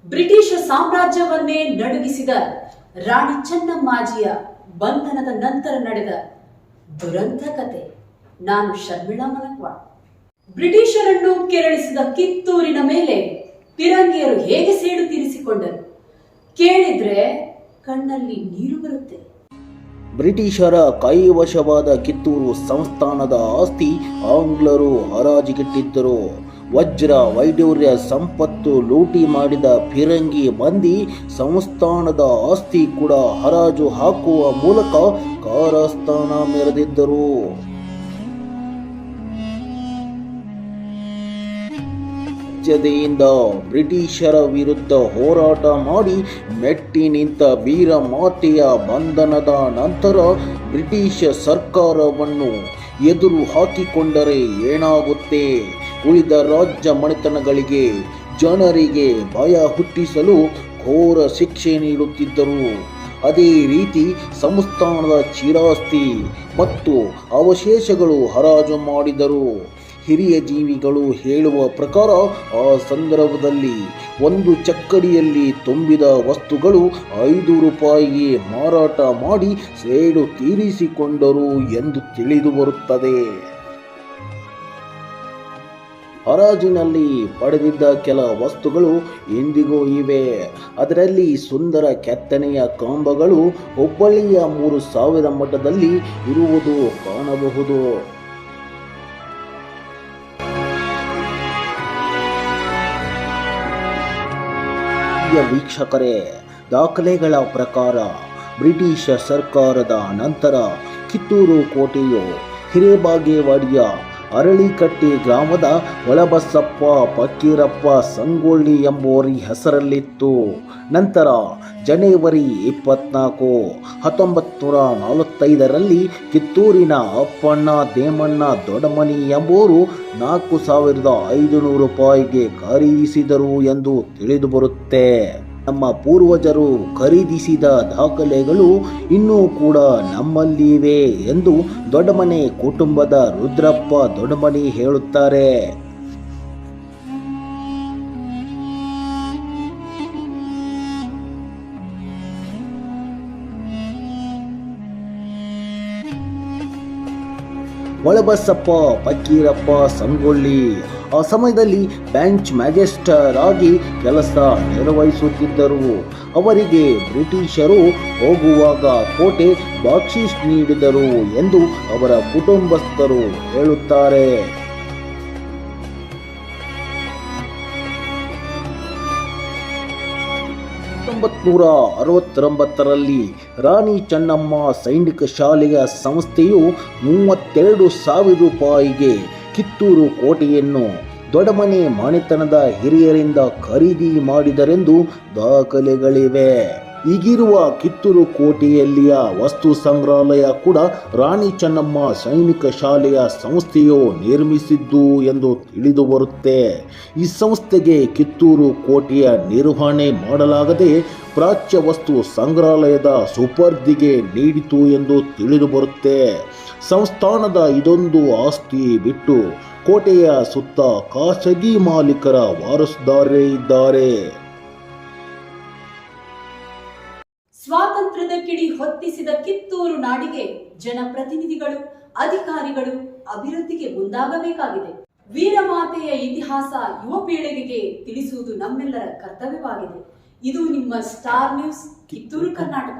British ಸಾಮ್ರಾಜ್ಯವನ್ನೇ ನಡುಗಿಸಿದ ರಾಣಿ ಚೆನ್ನಮ್ಮಾಜಿಯ ಬಂಧನದ ನಂತರ ನಡೆದ ದುರಂತ ಕತೆ. ನಾನು ಶರ್ಮಿಳಾ ಮನಕ್ವಾಡ್. ಬ್ರಿಟಿಷರನ್ನು ಕೆರಳಿಸಿದ ಕಿತ್ತೂರಿನ ಮೇಲೆ ಪಿರಂಗಿಯರು ಹೇಗೆ ಸೇಡು ತೀರಿಸಿಕೊಂಡರು ಕೇಳಿದ್ರೆ ಕಣ್ಣಲ್ಲಿ ನೀರು ಬರುತ್ತೆ. ಬ್ರಿಟಿಷರ ಕೈವಶವಾದ ಕಿತ್ತೂರು ಸಂಸ್ಥಾನದ ಆಸ್ತಿ ಆಂಗ್ಲರು ಹರಾಜಿಗಿಟ್ಟಿದ್ದರು. ವಜ್ರ ವೈಡೂರ್ಯ ಸಂಪತ್ತು ಲೂಟಿ ಮಾಡಿದ ಫಿರಂಗಿ ಮಂದಿ ಸಂಸ್ಥಾನದ ಆಸ್ತಿ ಕೂಡ ಹರಾಜು ಹಾಕುವ ಮೂಲಕ ಕಾರಸ್ಥಾನ ಮೆರೆದಿದ್ದರು. ರಾಜ್ಯದಿಂದ ಬ್ರಿಟಿಷರ ವಿರುದ್ಧ ಹೋರಾಟ ಮಾಡಿ ಮೆಟ್ಟಿ ನಿಂತ ವೀರ ಮಾತೆಯ ಬಂಧನದ ನಂತರ ಬ್ರಿಟಿಷ್ ಸರ್ಕಾರವನ್ನು ಎದುರು ಹಾಕಿಕೊಂಡರೆ ಏನಾಗುತ್ತೆ? ಉಳಿದ ರಾಜ್ಯ ಮನೆತನಗಳಿಗೆ ಜನರಿಗೆ ಭಯ ಹುಟ್ಟಿಸಲು ಘೋರ ಶಿಕ್ಷೆ ನೀಡುತ್ತಿದ್ದರು. ಅದೇ ರೀತಿ ಸಂಸ್ಥಾನದ ಚಿರಾಸ್ತಿ ಮತ್ತು ಅವಶೇಷಗಳು ಹರಾಜು ಮಾಡಿದರು. ಹಿರಿಯ ಜೀವಿಗಳು ಹೇಳುವ ಪ್ರಕಾರ ಆ ಸಂದರ್ಭದಲ್ಲಿ ಒಂದು ಚಕ್ಕಡಿಯಲ್ಲಿ ತುಂಬಿದ ವಸ್ತುಗಳು 5 ರೂಪಾಯಿಗೆ ಮಾರಾಟ ಮಾಡಿ ಸೇಡು ತೀರಿಸಿಕೊಂಡರು ಎಂದು ತಿಳಿದು ಬರುತ್ತದೆ. ಹರಾಜಿನಲ್ಲಿ ಪಡೆದಿದ್ದ ಕೆಲ ವಸ್ತುಗಳು ಇಂದಿಗೂ ಇವೆ. ಅದರಲ್ಲಿ ಸುಂದರ ಕೆತ್ತನೆಯ ಕಂಬಗಳು ಹುಬ್ಬಳ್ಳಿಯ 3000 ಮಠದಲ್ಲಿ ಇರುವುದು ಕಾಣಬಹುದು. ವೀಕ್ಷಕರೇ, ದಾಖಲೆಗಳ ಪ್ರಕಾರ ಬ್ರಿಟಿಷ್ ಸರ್ಕಾರದ ನಂತರ ಕಿತ್ತೂರು ಕೋಟೆಯು ಹಿರೇಬಾಗೇವಾಡಿಯ ಅರಳಿಕಟ್ಟಿ ಗ್ರಾಮದ ಒಳಬಸಪ್ಪ ಫಕೀರಪ್ಪ ಸಂಗೊಳ್ಳಿ ಎಂಬುವರ ಹೆಸರಲ್ಲಿತ್ತು. ನಂತರ ಜನವರಿ 24, 1945ರಲ್ಲಿ ಕಿತ್ತೂರಿನ ಅಪ್ಪಣ್ಣ ದೇಮಣ್ಣ ದೊಡಮನಿ ಎಂಬುವರು 4500 ರೂಪಾಯಿಗೆ ಖರೀದಿಸಿದರು ಎಂದು ತಿಳಿದುಬರುತ್ತೆ. ನಮ್ಮ ಪೂರ್ವಜರು ಖರೀದಿಸಿದ ದಾಖಲೆಗಳು ಇನ್ನೂ ಕೂಡ ನಮ್ಮಲ್ಲಿವೆ ಎಂದು ದೊಡ್ಡಮನೆ ಕುಟುಂಬದ ರುದ್ರಪ್ಪ ದೊಡ್ಡಮನಿ ಹೇಳುತ್ತಾರೆ. 'ಒಳಬಸಪ್ಪ ಫಕೀರಪ್ಪ ಸಂಗೊಳ್ಳಿ ಆ ಸಮಯದಲ್ಲಿ ಬೆಂಚ್ ಮ್ಯಾಜಿಸ್ಟರ್ ಆಗಿ ಕೆಲಸ ನಿರ್ವಹಿಸುತ್ತಿದ್ದರು. ಅವರಿಗೆ ಬ್ರಿಟಿಷರು ಹೋಗುವಾಗ ಕೋಟೆ ಬಾಕ್ಷೀಸ್ ನೀಡಿದರು ಎಂದು ಅವರ ಕುಟುಂಬಸ್ಥರು ಹೇಳುತ್ತಾರೆ. 1969ರಲ್ಲಿ ರಾಣಿ ಚೆನ್ನಮ್ಮ ಸೈನಿಕ ಶಾಲೆಯ ಸಂಸ್ಥೆಯು 32,000 ರೂಪಾಯಿಗೆ ಕಿತ್ತೂರು ಕೋಟೆಯನ್ನು ದೊಡ್ಡಮನೆ ಮನೆತನದ ಹಿರಿಯರಿಂದ ಖರೀದಿ ಮಾಡಿದರೆಂದು ದಾಖಲೆಗಳಿವೆ. ಈಗಿರುವ ಕಿತ್ತೂರು ಕೋಟೆಯಲ್ಲಿಯ ವಸ್ತು ಸಂಗ್ರಹಾಲಯ ಕೂಡ ರಾಣಿ ಚೆನ್ನಮ್ಮ ಸೈನಿಕ ಶಾಲೆಯ ಸಂಸ್ಥೆಯು ನಿರ್ಮಿಸಿದ್ದು ಎಂದು ತಿಳಿದು ಬರುತ್ತೆ. ಈ ಸಂಸ್ಥೆಗೆ ಕಿತ್ತೂರು ಕೋಟೆಯ ನಿರ್ವಹಣೆ ಮಾಡಲಾಗದೆ ಪ್ರಾಚ್ಯ ವಸ್ತು ಸಂಗ್ರಹಾಲಯದ ಸುಪರ್ದಿಗೆ ನೀಡಿತು ಎಂದು ತಿಳಿದು ಬರುತ್ತೆ. ಸಂಸ್ಥಾನದ ಇದೊಂದು ಆಸ್ತಿ ಬಿಟ್ಟು ಕೋಟೆಯ ಸುತ್ತ ಖಾಸಗಿ ಮಾಲೀಕರ ವಾರಸುದಾರರೇ ಇದ್ದಾರೆ. ಸ್ವಾತಂತ್ರ್ಯದ ಕಿಡಿ ಹೊತ್ತಿಸಿದ ಕಿತ್ತೂರು ನಾಡಿಗೆ ಜನಪ್ರತಿನಿಧಿಗಳು, ಅಧಿಕಾರಿಗಳು ಅಭಿವೃದ್ಧಿಗೆ ಮುಂದಾಗಬೇಕಾಗಿದೆ. ವೀರಮಾತೆಯ ಇತಿಹಾಸ ಯುವ ಪೀಳಿಗೆಗೆ ತಿಳಿಸುವುದು ನಮ್ಮೆಲ್ಲರ ಕರ್ತವ್ಯವಾಗಿದೆ. ಇದು ನಿಮ್ಮ ಸ್ಟಾರ್ ನ್ಯೂಸ್ ಕಿತ್ತೂರು ಕರ್ನಾಟಕ.